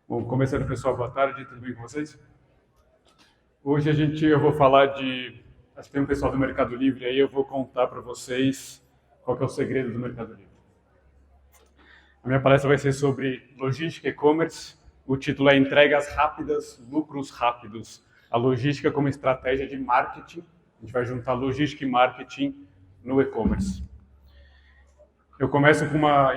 Bom, começando, pessoal, boa tarde, tudo bem com vocês? Hoje eu vou falar acho que tem um pessoal do Mercado Livre aí, eu vou contar para vocês qual que é o segredo do Mercado Livre. A minha palestra vai ser sobre logística e e-commerce. O título é Entregas Rápidas, Lucros Rápidos. A logística como estratégia de marketing. A gente vai juntar logística e marketing no e-commerce. Eu começo com uma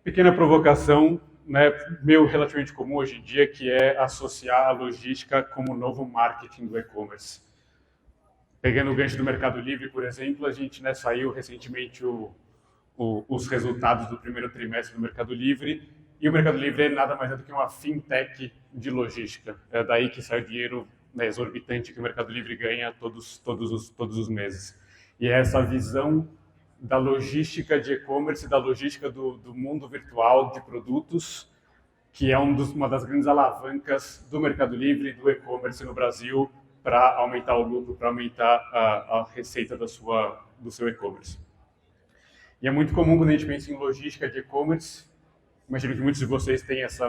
pequena provocação, né, meio relativamente comum hoje em dia, que é associar a logística como novo marketing do e-commerce. Pegando o gancho do Mercado Livre, por exemplo, a gente, né, saiu recentemente os resultados do primeiro trimestre do Mercado Livre, e o Mercado Livre é nada mais é do que uma fintech de logística. É daí que sai o dinheiro, né, exorbitante que o Mercado Livre ganha todos os meses. E é essa visão da logística de e-commerce, da logística do mundo virtual de produtos, que é uma das grandes alavancas do Mercado Livre e do e-commerce no Brasil para aumentar o lucro, para aumentar a receita do seu e-commerce. E é muito comum quando a gente pensa em logística de e-commerce, imagino que muitos de vocês têm essa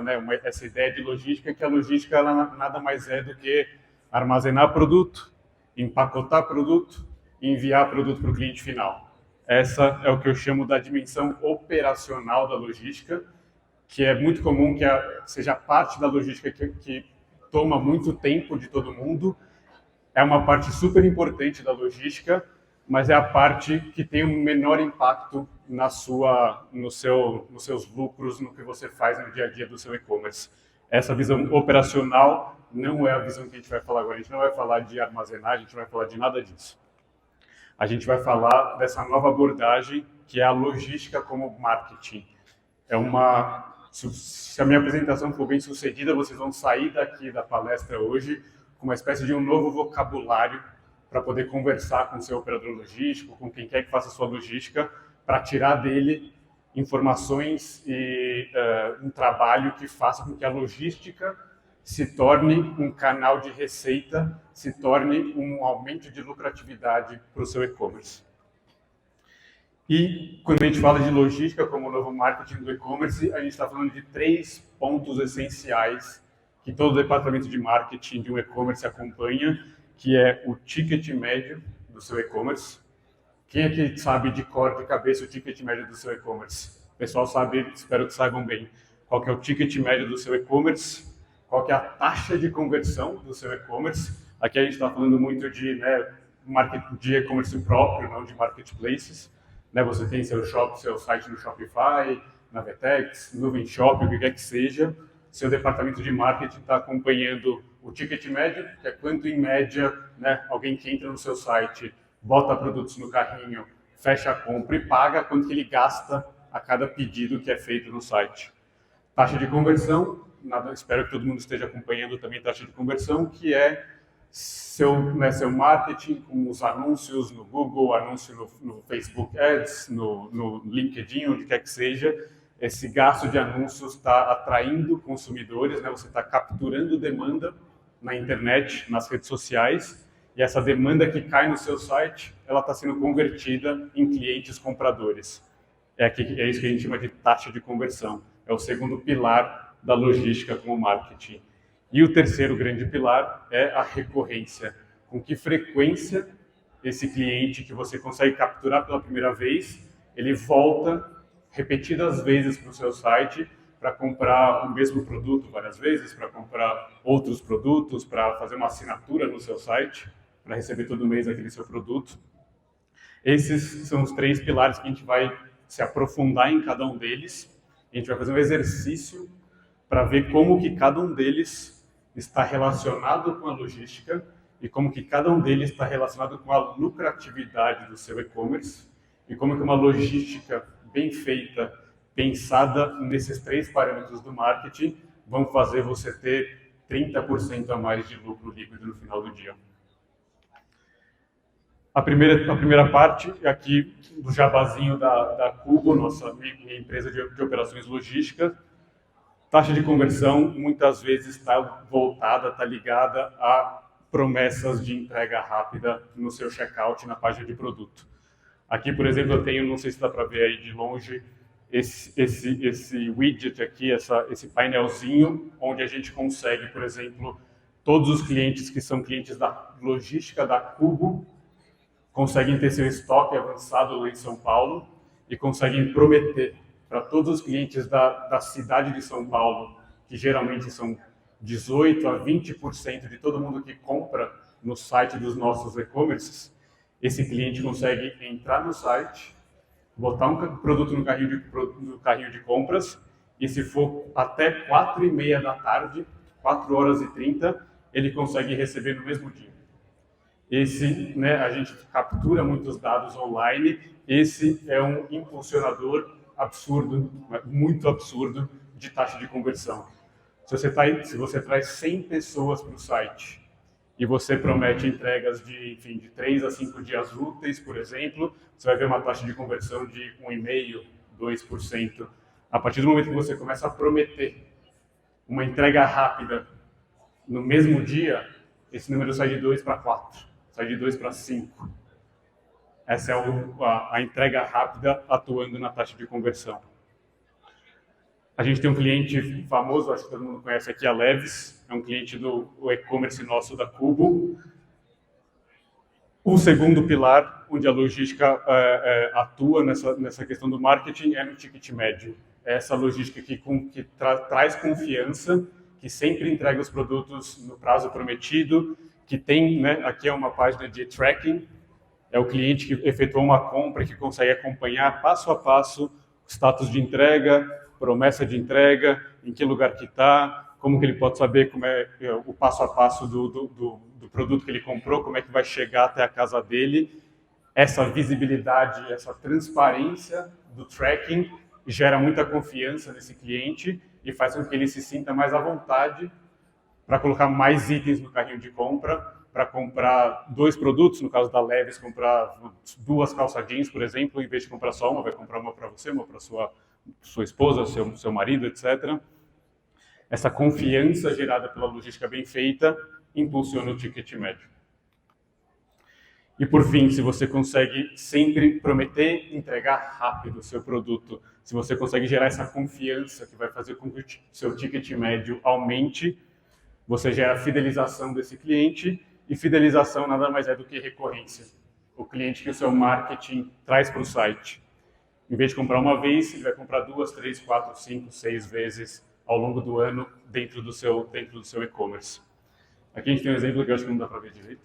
ideia de logística, que a logística ela nada mais é do que armazenar produto, empacotar produto e enviar produto para o cliente final. Essa é o que eu chamo da dimensão operacional da logística, que é muito comum que seja parte da logística que toma muito tempo de todo mundo. É uma parte super importante da logística, mas é a parte que tem o menor impacto nos seus lucros, no que você faz no dia a dia do seu e-commerce. Essa visão operacional não é a visão que a gente vai falar agora. A gente não vai falar de armazenagem, a gente não vai falar de nada disso. A gente vai falar dessa nova abordagem, que é a logística como marketing. Se a minha apresentação for bem sucedida, vocês vão sair daqui da palestra hoje com uma espécie de um novo vocabulário para poder conversar com o seu operador logístico, com quem quer que faça a sua logística, para tirar dele informações e um trabalho que faça com que a logística se torne um canal de receita, se torne um aumento de lucratividade para o seu e-commerce. E quando a gente fala de logística como novo marketing do e-commerce, a gente está falando de 3 pontos essenciais que todo departamento de marketing de um e-commerce acompanha, que é o ticket médio do seu e-commerce. Quem aqui sabe de cor, de cabeça, o ticket médio do seu e-commerce? O pessoal sabe, espero que saibam bem. Qual que é o ticket médio do seu e-commerce? Qual que é a taxa de conversão do seu e-commerce? Aqui a gente está falando muito de e-commerce próprio, não de marketplaces. Você tem seu site no Shopify, na Vetex, Nuvem Shop, o que quer que seja. Seu departamento de marketing está acompanhando o ticket médio, que é quanto em média, alguém que entra no seu site, bota produtos no carrinho, fecha a compra e paga quanto que ele gasta a cada pedido que é feito no site. Taxa de conversão, espero que todo mundo esteja acompanhando também a taxa de conversão, que é seu marketing com os anúncios no Google, anúncio no Facebook Ads, no LinkedIn, onde quer que seja. Esse gasto de anúncios está atraindo consumidores, você está capturando demanda na internet, nas redes sociais, e essa demanda que cai no seu site, ela está sendo convertida em clientes compradores. É isso que a gente chama de taxa de conversão. É o segundo pilar da logística como marketing. E o terceiro grande pilar é a recorrência. Com que frequência esse cliente que você consegue capturar pela primeira vez, ele volta repetidas vezes para o seu site para comprar o mesmo produto várias vezes, para comprar outros produtos, para fazer uma assinatura no seu site, para receber todo mês aquele seu produto. Esses são os 3 pilares que a gente vai se aprofundar em cada um deles. A gente vai fazer um exercício para ver como que cada um deles está relacionado com a logística e como que cada um deles está relacionado com a lucratividade do seu e-commerce e como que uma logística bem feita, pensada nesses 3 parâmetros do marketing, vão fazer você ter 30% a mais de lucro líquido no final do dia. A primeira parte é aqui do jabazinho da Cubo, minha empresa de operações logísticas. Taxa de conversão muitas vezes está voltada, está ligada a promessas de entrega rápida no seu checkout na página de produto. Aqui, por exemplo, eu tenho, não sei se dá para ver aí de longe, esse widget aqui, esse painelzinho, onde a gente consegue, por exemplo, todos os clientes que são clientes da logística da Cubo conseguem ter seu estoque avançado lá em São Paulo e conseguem prometer para todos os clientes da cidade de São Paulo, que geralmente são 18 a 20% de todo mundo que compra no site dos nossos e-commerces, esse cliente consegue entrar no site, botar um produto no carrinho de compras, e se for até 4h30 da tarde, 4h30, ele consegue receber no mesmo dia. A gente captura muitos dados online, esse é um impulsionador absurdo, muito absurdo, de taxa de conversão. Se você traz 100 pessoas para o site e você promete entregas de 3 a 5 dias úteis, por exemplo, você vai ver uma taxa de conversão de 1,5%, 2%. A partir do momento que você começa a prometer uma entrega rápida no mesmo dia, esse número sai de 2 para 4, sai de 2 para 5. Essa é a entrega rápida atuando na taxa de conversão. A gente tem um cliente famoso, acho que todo mundo conhece aqui, a Leves, é um cliente do e-commerce nosso da Cubo. O segundo pilar, onde a logística atua nessa questão do marketing, é no ticket médio. É essa logística que traz confiança, que sempre entrega os produtos no prazo prometido, que tem, aqui é uma página de tracking, é o cliente que efetuou uma compra, que consegue acompanhar passo a passo o status de entrega, promessa de entrega, em que lugar que está, como que ele pode saber como é o passo a passo do produto que ele comprou, como é que vai chegar até a casa dele. Essa visibilidade, essa transparência do tracking gera muita confiança nesse cliente e faz com que ele se sinta mais à vontade para colocar mais itens no carrinho de compra, para comprar 2 produtos, no caso da Leves, comprar 2 calça jeans, por exemplo, em vez de comprar só uma, vai comprar uma para você, uma para sua esposa, seu marido, etc. Essa confiança gerada pela logística bem feita impulsiona o ticket médio. E por fim, se você consegue sempre prometer entregar rápido o seu produto, se você consegue gerar essa confiança que vai fazer com que o seu ticket médio aumente, você gera fidelização desse cliente, e fidelização nada mais é do que recorrência. O cliente que o seu marketing traz para o site. Em vez de comprar uma vez, ele vai comprar 2, 3, 4, 5, 6 vezes ao longo do ano dentro do seu e-commerce. Aqui a gente tem um exemplo que eu acho que não dá para ver direito.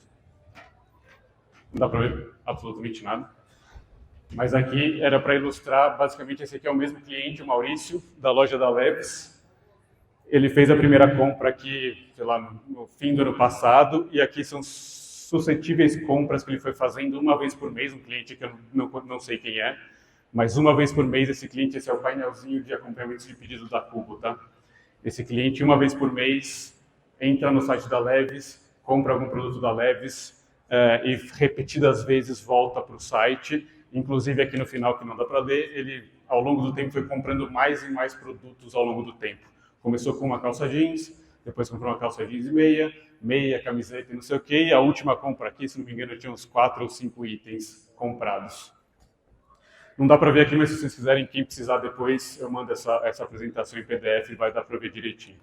Não dá para ver absolutamente nada. Mas aqui era para ilustrar, basicamente, esse aqui é o mesmo cliente, o Maurício, da loja da Leves. Ele fez a primeira compra aqui, sei lá, no fim do ano passado, e aqui são suscetíveis compras que ele foi fazendo uma vez por mês, um cliente que eu não sei quem é, mas uma vez por mês esse cliente, esse é o painelzinho de acompanhamento de pedido da Cubo, tá? Esse cliente, uma vez por mês, entra no site da Leves, compra algum produto da Leves e repetidas vezes volta para o site. Inclusive aqui no final, que não dá para ler, ele ao longo do tempo foi comprando mais e mais produtos ao longo do tempo. Começou com uma calça jeans, depois comprou uma calça jeans e meia, camiseta e não sei o quê, e a última compra aqui, se não me engano, tinha uns 4 ou 5 itens comprados. Não dá para ver aqui, mas se vocês quiserem, quem precisar depois, eu mando essa apresentação em PDF e vai dar para ver direitinho.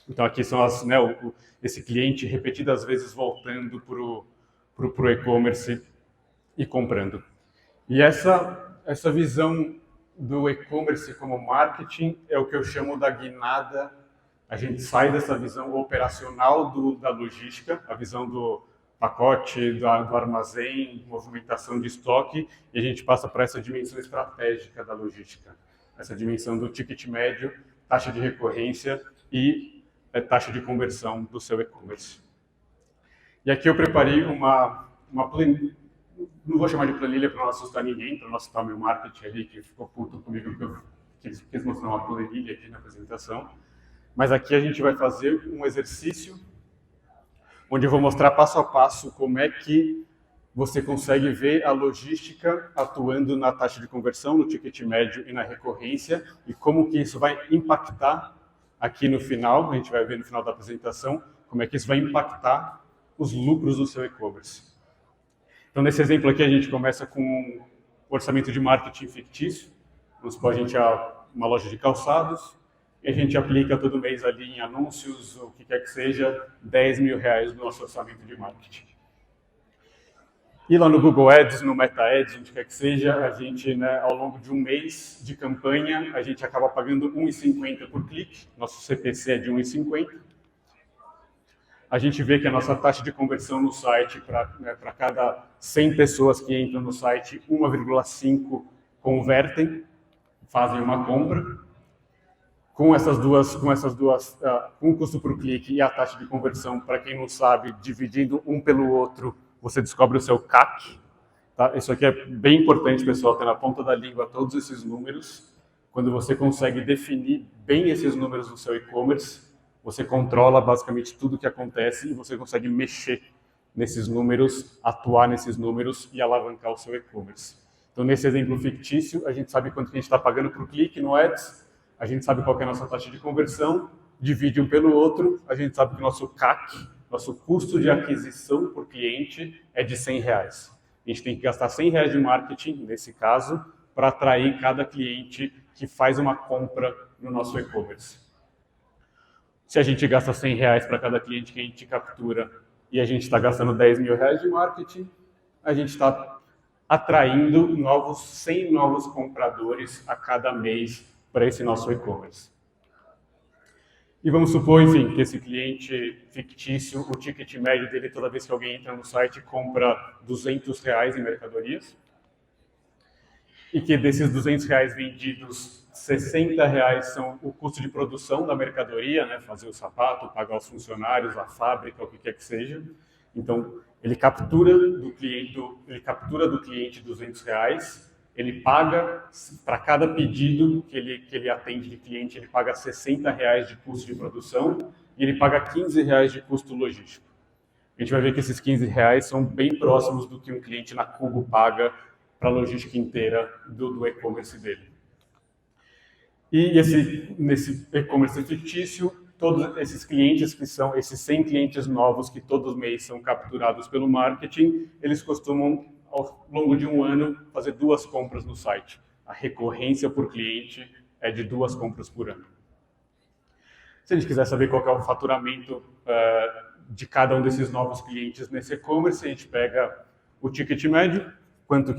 Então aqui são esse cliente repetidas vezes voltando para o e-commerce e comprando. E essa visão do e-commerce como marketing é o que eu chamo da guinada. A gente sai dessa visão operacional da logística, a visão do pacote, do armazém, movimentação de estoque, e a gente passa para essa dimensão estratégica da logística, essa dimensão do ticket médio, taxa de recorrência e taxa de conversão do seu e-commerce. E aqui eu preparei uma planilha, não vou chamar de planilha para não assustar ninguém, para não assustar meu marketing ali, que ficou puto comigo, porque eu quis mostrar uma planilha aqui na apresentação. Mas aqui a gente vai fazer um exercício onde eu vou mostrar passo a passo como é que você consegue ver a logística atuando na taxa de conversão, no ticket médio e na recorrência, e como que isso vai impactar aqui no final, a gente vai ver no final da apresentação, como é que isso vai impactar os lucros do seu e-commerce. Então, nesse exemplo aqui, a gente começa com um orçamento de marketing fictício. Vamos supor, a gente é uma loja de calçados e a gente aplica todo mês ali em anúncios, o que quer que seja, R$ 10.000 no nosso orçamento de marketing. E lá no Google Ads, no Meta Ads, onde quer que seja, a gente, né, ao longo de um mês de campanha, a gente acaba pagando R$ 1,50 por clique, nosso CPC é de R$ 1,50. A gente vê que a nossa taxa de conversão no site, para cada 100 pessoas que entram no site, 1,5 convertem, fazem uma compra. Com o custo por clique e a taxa de conversão, para quem não sabe, dividindo um pelo outro, você descobre o seu CAC. Tá? Isso aqui é bem importante, pessoal, ter na ponta da língua todos esses números. Quando você consegue definir bem esses números no seu e-commerce, você controla basicamente tudo o que acontece e você consegue mexer nesses números, atuar nesses números e alavancar o seu e-commerce. Então, nesse exemplo fictício, a gente sabe quanto que a gente está pagando por clique no Ads, a gente sabe qual que é a nossa taxa de conversão, divide um pelo outro, a gente sabe que o nosso CAC, nosso custo de aquisição por cliente, é de R$100. A gente tem que gastar R$100 de marketing, nesse caso, para atrair cada cliente que faz uma compra no nosso e-commerce. Se a gente gasta R$100 para cada cliente que a gente captura e a gente está gastando R$10.000 de marketing, a gente está atraindo 100 novos compradores a cada mês para esse nosso e-commerce. E vamos supor, enfim, que esse cliente fictício, o ticket médio dele, toda vez que alguém entra no site, compra R$200 em mercadorias. E que desses R$200 vendidos, R$60 são o custo de produção da mercadoria, né? Fazer o sapato, pagar os funcionários, a fábrica, o que quer que seja. Então, ele captura do cliente R$200, ele paga, para cada pedido que ele atende de cliente, ele paga R$60 de custo de produção e ele paga R$15 de custo logístico. A gente vai ver que esses R$15 são bem próximos do que um cliente na Cubo paga para a logística inteira do e-commerce dele. E nesse e-commerce fictício, todos esses clientes, que são esses 100 clientes novos que todos os meses são capturados pelo marketing, eles costumam, ao longo de um ano, fazer 2 compras no site. A recorrência por cliente é de 2 compras por ano. Se a gente quiser saber qual é o faturamento de cada um desses novos clientes nesse e-commerce, a gente pega o ticket médio, quanto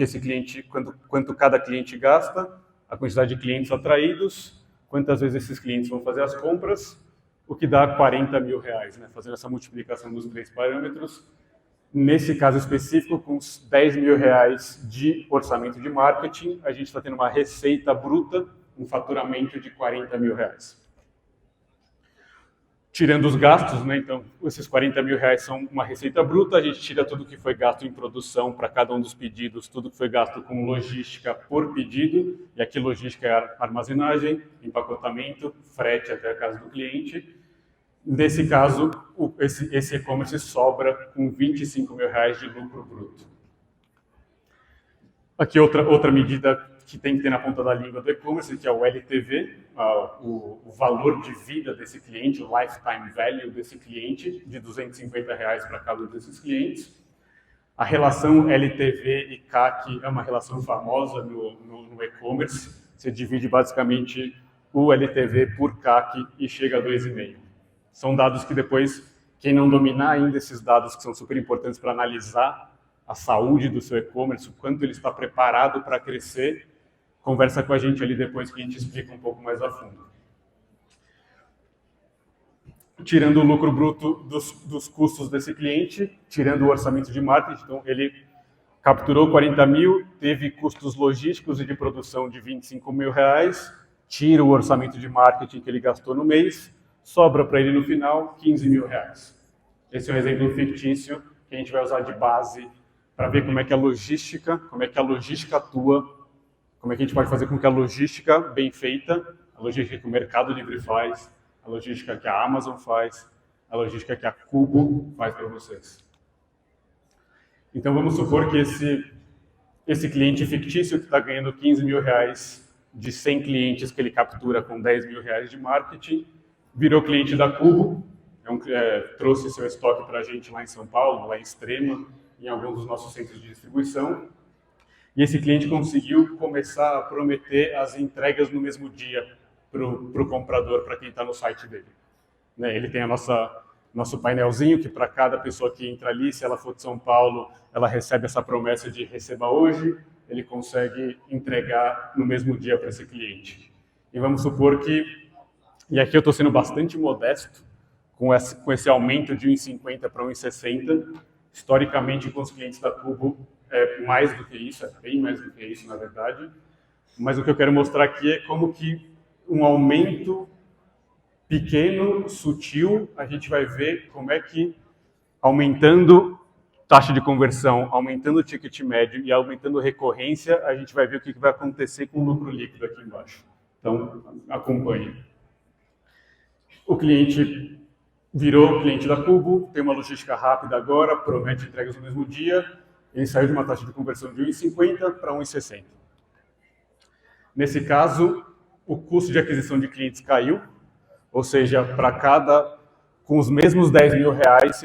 cada cliente gasta, a quantidade de clientes atraídos, quantas vezes esses clientes vão fazer as compras, o que dá R$40.000, né? Fazendo essa multiplicação dos 3 parâmetros. Nesse caso específico, com os R$10.000 de orçamento de marketing, a gente está tendo uma receita bruta, um faturamento de R$40.000. Tirando os gastos, né? Então, esses R$40.000 são uma receita bruta, a gente tira tudo que foi gasto em produção para cada um dos pedidos, tudo que foi gasto com logística por pedido, e aqui logística é armazenagem, empacotamento, frete até a casa do cliente. Nesse caso, esse e-commerce sobra com R$25.000 de lucro bruto. Aqui outra medida que tem que ter na ponta da língua do e-commerce, que é o LTV, o valor de vida desse cliente, o lifetime value desse cliente, de R$250 para cada um desses clientes. A relação LTV e CAC é uma relação famosa no e-commerce. Você divide basicamente o LTV por CAC e chega a 2,5. São dados que depois, quem não dominar ainda esses dados que são super importantes para analisar a saúde do seu e-commerce, o quanto ele está preparado para crescer, conversa com a gente ali depois que a gente explica um pouco mais a fundo. Tirando o lucro bruto dos custos desse cliente, tirando o orçamento de marketing, então ele capturou 40 mil, teve custos logísticos e de produção de R$25.000, tira o orçamento de marketing que ele gastou no mês, sobra para ele no final R$15.000. Esse é um exemplo fictício que a gente vai usar de base para ver como é que a logística atua, como é que a gente pode fazer com que a logística bem feita, a logística que o Mercado Livre faz, a logística que a Amazon faz, a logística que a Cubo faz para vocês. Então vamos supor que esse cliente fictício que está ganhando R$15.000 de 100 clientes que ele captura com R$10.000 de marketing, virou cliente da Cubo, trouxe seu estoque para a gente lá em São Paulo, lá em Extrema, em alguns dos nossos centros de distribuição. E esse cliente conseguiu começar a prometer as entregas no mesmo dia para o comprador, para quem está no site dele. Né? Ele tem nosso painelzinho, que para cada pessoa que entra ali, se ela for de São Paulo, ela recebe essa promessa de receba hoje, ele consegue entregar no mesmo dia para esse cliente. E vamos supor que, e aqui eu estou sendo bastante modesto, com esse aumento de 1,50 para 1,60, historicamente com os clientes da Cubo é mais do que isso, é bem mais do que isso na verdade, mas o que eu quero mostrar aqui é como que um aumento pequeno, sutil, a gente vai ver como é que aumentando taxa de conversão, aumentando o ticket médio e aumentando recorrência, a gente vai ver o que vai acontecer com o lucro líquido aqui embaixo. Então, acompanhe. O cliente virou cliente da Cubo, tem uma logística rápida agora, promete entregas no mesmo dia, ele saiu de uma taxa de conversão de 1,50 para 1,60. Nesse caso, o custo de aquisição de clientes caiu, ou seja, para com os mesmos 10 mil reais,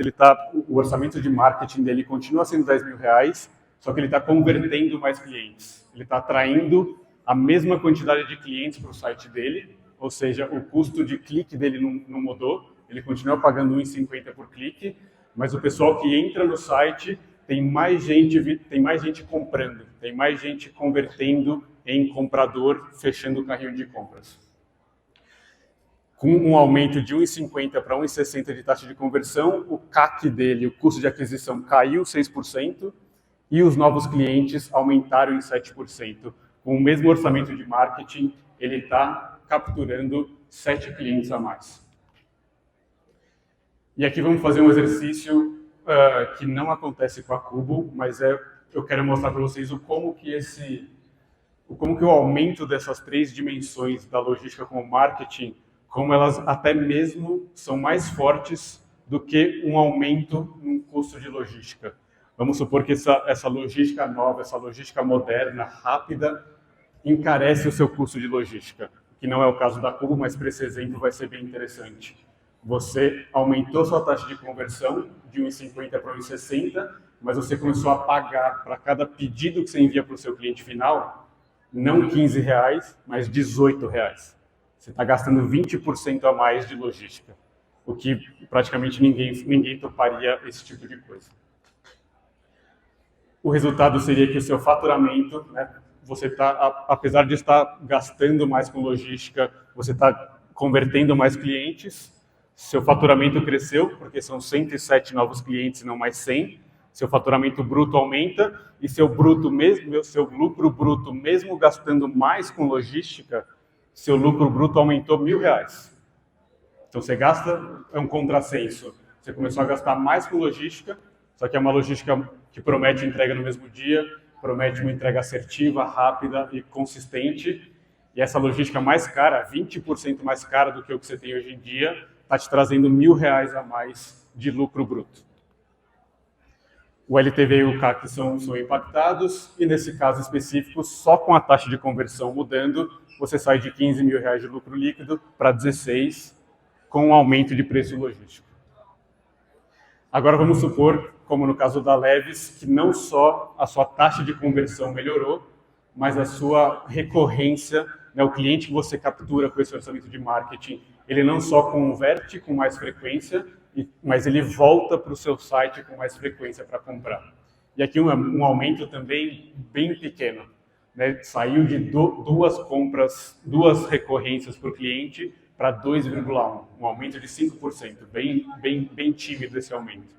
o orçamento de marketing dele continua sendo 10 mil reais, só que ele está convertendo mais clientes. Ele está atraindo a mesma quantidade de clientes para o site dele, ou seja, o custo de clique dele não mudou, ele continua pagando 1,50 por clique, mas o pessoal que entra no site tem mais gente comprando, tem mais gente convertendo em comprador, fechando o carrinho de compras. Com um aumento de 1,50 para 1,60 de taxa de conversão, o CAC dele, o custo de aquisição, caiu 6% e os novos clientes aumentaram em 7%. Com o mesmo orçamento de marketing, ele está capturando 7 clientes a mais. E aqui vamos fazer um exercício que não acontece com a Cubo, mas eu quero mostrar para vocês como que o aumento dessas 3 dimensões da logística com o marketing, como elas até mesmo são mais fortes do que um aumento no custo de logística. Vamos supor que essa logística nova, essa logística moderna, rápida, encarece o seu custo de logística, que não é o caso da Cubo, mas para esse exemplo vai ser bem interessante. Você aumentou sua taxa de conversão de 1,50 para 1,60, mas você começou a pagar para cada pedido que você envia para o seu cliente final, não R$15, mas R$18. Você está gastando 20% a mais de logística, o que praticamente ninguém toparia esse tipo de coisa. O resultado seria que o seu faturamento, né, apesar de estar gastando mais com logística, você está convertendo mais clientes, seu faturamento cresceu, porque são 107 novos clientes e não mais 100, seu faturamento bruto aumenta e seu lucro bruto, mesmo gastando mais com logística, seu lucro bruto aumentou R$1.000. Então você é um contrassenso. Você começou a gastar mais com logística, só que é uma logística que promete entrega no mesmo dia, promete uma entrega assertiva, rápida e consistente. E essa logística mais cara, 20% mais cara do que o que você tem hoje em dia, está te trazendo R$1.000 a mais de lucro bruto. O LTV e o CAC são impactados, e nesse caso específico, só com a taxa de conversão mudando, você sai de R$15 mil de lucro líquido para 16, com um aumento de preço logístico. Agora vamos supor, como no caso da Leves, que não só a sua taxa de conversão melhorou, mas a sua recorrência, né, o cliente que você captura com esse orçamento de marketing, ele não só converte com mais frequência, mas ele volta para o seu site com mais frequência para comprar. E aqui um aumento também bem pequeno. Né, saiu de duas recorrências por cliente para 2,1, um aumento de 5%, bem tímido esse aumento.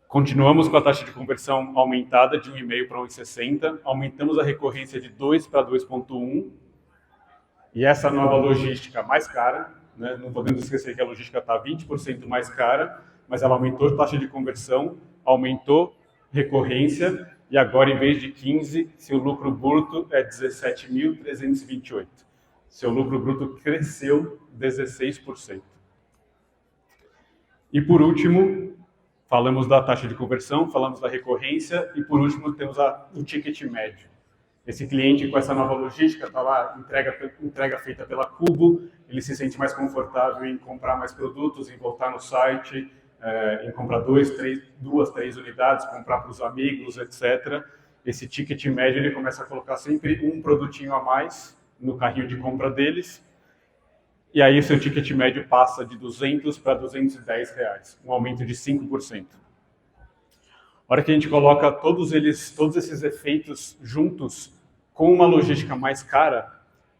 Continuamos com a taxa de conversão aumentada de 1,5 para 1,60, aumentamos a recorrência de 2 para 2,1, e essa nova logística mais cara, né, não podemos esquecer que a logística está 20% mais cara, mas ela aumentou a taxa de conversão, aumentou recorrência, e agora, em vez de 15, seu lucro bruto é 17.328. Seu lucro bruto cresceu 16%. E por último, falamos da taxa de conversão, falamos da recorrência e por último temos o ticket médio. Esse cliente com essa nova logística está lá, entrega feita pela Cubo, ele se sente mais confortável em comprar mais produtos, em voltar no site, em comprar 2, 3 unidades, comprar para os amigos, etc. esse ticket médio ele começa a colocar sempre um produtinho a mais no carrinho de compra deles, e aí o seu ticket médio passa de 200 para 210 reais, um aumento de 5%. A hora que a gente coloca todos esses efeitos juntos com uma logística mais cara,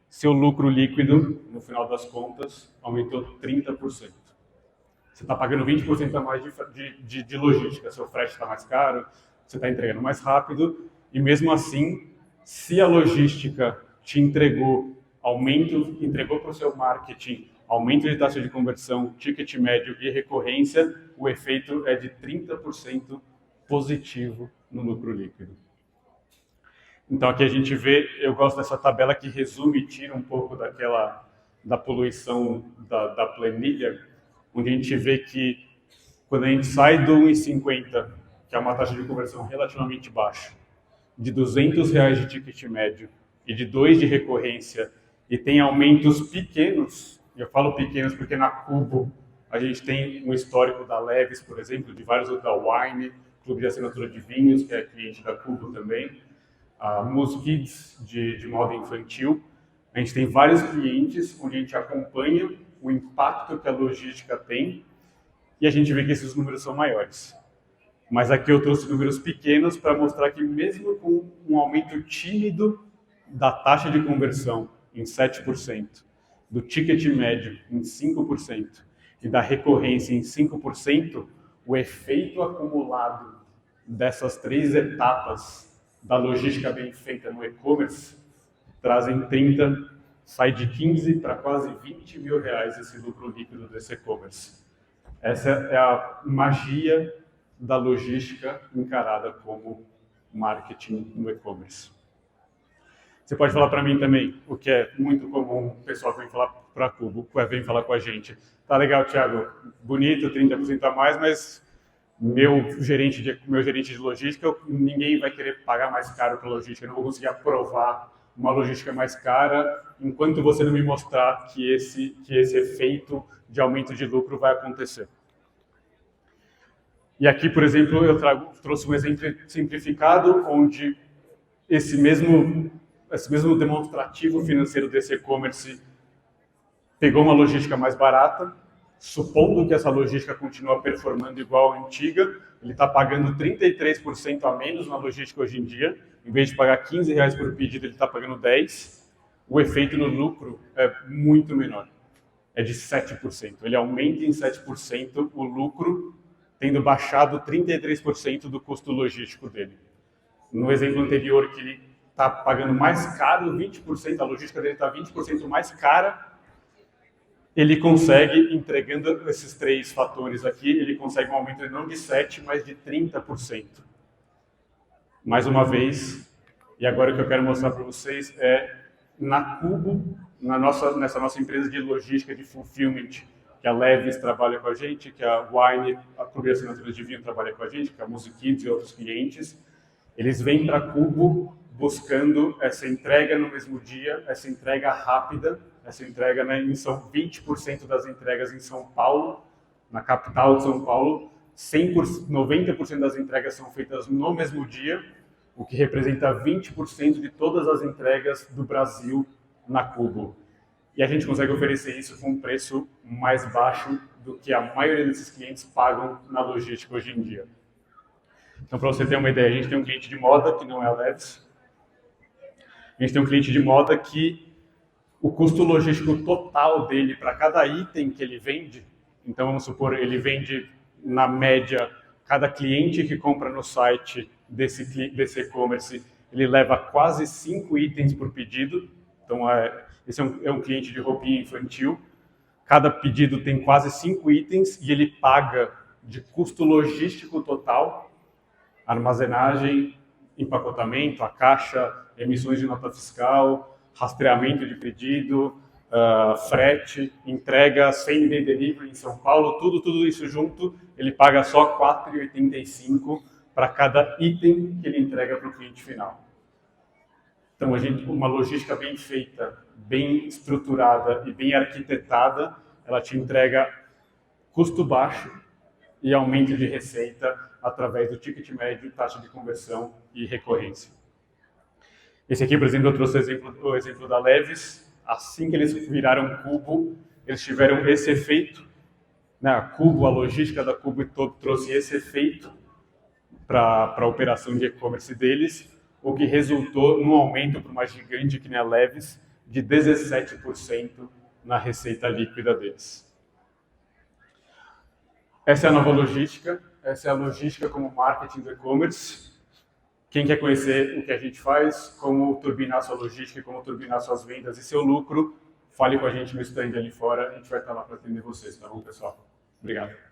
seu lucro líquido, no final das contas, aumentou 30%. Você está pagando 20% a mais de logística, seu frete está mais caro, você está entregando mais rápido, e mesmo assim, se a logística te entregou para o seu marketing, aumento de taxa de conversão, ticket médio e recorrência, o efeito é de 30% positivo no lucro líquido. Então aqui a gente vê, eu gosto dessa tabela que resume e tira um pouco da poluição da planilha, onde a gente vê que quando a gente sai do 1,50, que é uma taxa de conversão relativamente baixa, de R$200 de ticket médio e de 2 de recorrência, e tem aumentos pequenos, e eu falo pequenos porque na Cubo a gente tem um histórico da Leves, por exemplo, de vários outros, da Wine, Clube de Assinatura de Vinhos, que é cliente da Cubo também, a Mus Kids, de moda infantil. A gente tem vários clientes onde a gente acompanha o impacto que a logística tem e a gente vê que esses números são maiores. Mas aqui eu trouxe números pequenos para mostrar que mesmo com um aumento tímido da taxa de conversão em 7%, do ticket médio em 5% e da recorrência em 5%, o efeito acumulado dessas 3 etapas da logística bem feita no e-commerce trazem 30, sai de 15 para quase 20 mil reais esse lucro líquido desse e-commerce. Essa é a magia da logística encarada como marketing no e-commerce. Você pode falar para mim também, o que é muito comum, o pessoal vem falar para a Cubo, vem falar com a gente. Tá legal, Thiago, bonito, 30% a mais, mas meu gerente de logística, ninguém vai querer pagar mais caro para logística, eu não vou conseguir aprovar uma logística mais cara enquanto você não me mostrar que esse efeito de aumento de lucro vai acontecer. E aqui, por exemplo, eu trouxe um exemplo simplificado onde esse mesmo demonstrativo financeiro desse e-commerce pegou uma logística mais barata, supondo que essa logística continua performando igual à antiga, ele está pagando 33% a menos na logística hoje em dia, em vez de pagar R$15 por pedido, ele está pagando 10, o efeito no lucro é muito menor, é de 7%. Ele aumenta em 7% o lucro, tendo baixado 33% do custo logístico dele. No exemplo anterior, que ele está pagando mais caro, 20%, a logística dele está 20% mais cara, ele consegue, entregando esses 3 fatores aqui, ele consegue um aumento não de 7%, mas de 30%. Mais uma vez, e agora o que eu quero mostrar para vocês é, na Cubo, nessa nossa empresa de logística, de fulfillment, que a Levis trabalha com a gente, que a Wine, a Clube de Assinatura de Vinho trabalha com a gente, que a Mus Kids e outros clientes, eles vêm para a Cubo buscando essa entrega no mesmo dia, essa entrega rápida, essa entrega, né, são 20% das entregas em São Paulo, na capital de São Paulo, 90% das entregas são feitas no mesmo dia, o que representa 20% de todas as entregas do Brasil na Cubo. E a gente consegue oferecer isso com um preço mais baixo do que a maioria desses clientes pagam na logística hoje em dia. Então, para você ter uma ideia, a gente tem um cliente de moda, que não é a Levis. A gente tem um cliente de moda que o custo logístico total dele para cada item que ele vende, então vamos supor, ele vende na média, cada cliente que compra no site desse e-commerce, ele leva quase 5 itens por pedido. Então, esse é um cliente de roupinha infantil. Cada pedido tem quase 5 itens e ele paga de custo logístico total, armazenagem, empacotamento, a caixa, emissões de nota fiscal, rastreamento de pedido, frete, entrega, same-day delivery em São Paulo, tudo isso junto, ele paga só R$ 4,85 para cada item que ele entrega para o cliente final. Então, uma logística bem feita, bem estruturada e bem arquitetada, ela te entrega custo baixo, e aumento de receita através do ticket médio, taxa de conversão e recorrência. Esse aqui, por exemplo, eu trouxe o exemplo da Levis. Assim que eles viraram Cubo, eles tiveram esse efeito. A Cubo, a logística da Cubo trouxe esse efeito para a operação de e-commerce deles, o que resultou num aumento para uma gigante que nem a Levis de 17% na receita líquida deles. Essa é a nova logística, essa é a logística como marketing do e-commerce. Quem quer conhecer o que a gente faz, como turbinar sua logística, como turbinar suas vendas e seu lucro, fale com a gente no stand ali fora, a gente vai estar lá para atender vocês, tá bom, pessoal? Obrigado.